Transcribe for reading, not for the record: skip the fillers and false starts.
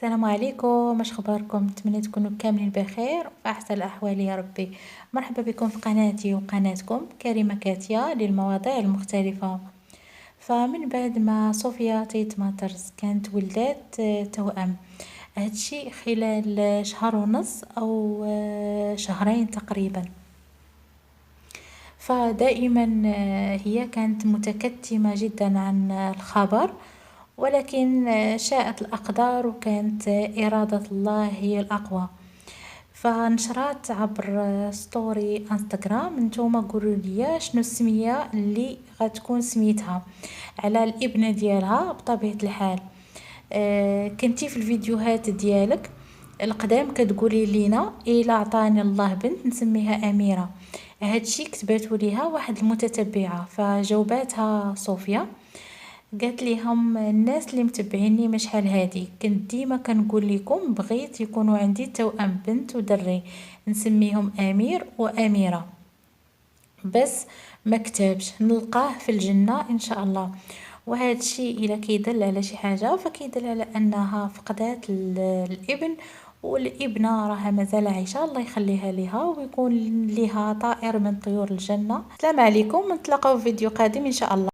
السلام عليكم، اش اخباركم؟ نتمنى تكونوا كاملين بخير وفي احسن الاحوال يا ربي. مرحبا بكم في قناتي وقناتكم كريمه كاتيا للمواضيع المختلفه. فمن بعد ما صوفيا تيت ماترز كانت ولدت توأم، هادشي خلال شهر ونص او شهرين تقريبا. فدائما هي كانت متكتمة جدا عن الخبر، ولكن شاءت الأقدار وكانت إرادة الله هي الأقوى. فنشرات عبر ستوري انستغرام: نتوما قولوا لي شنو السميه اللي غتكون سميتها على الابنه ديالها. بطبيعه الحال كنتي في الفيديوهات ديالك القدام كتقولي لينا الا عطاني الله بنت نسميها اميره. هادشي كتباتو ليها واحد المتتبعه، فجاوباتها صوفيا قالت ليهم: الناس اللي متبعيني ما شحال هادي كنت ديما كنقول لكم بغيت يكونوا عندي توأم بنت ودري نسميهم امير واميره، بس ما كتبش نلقاه في الجنه ان شاء الله. وهذا الشيء الا كيدل على شي حاجه فكيدل على انها فقدات الابن، والابنه راها مازال عايشه، الله يخليها ليها ويكون ليها طائر من طيور الجنه. السلام عليكم، نتلاقاو في فيديو قادم ان شاء الله.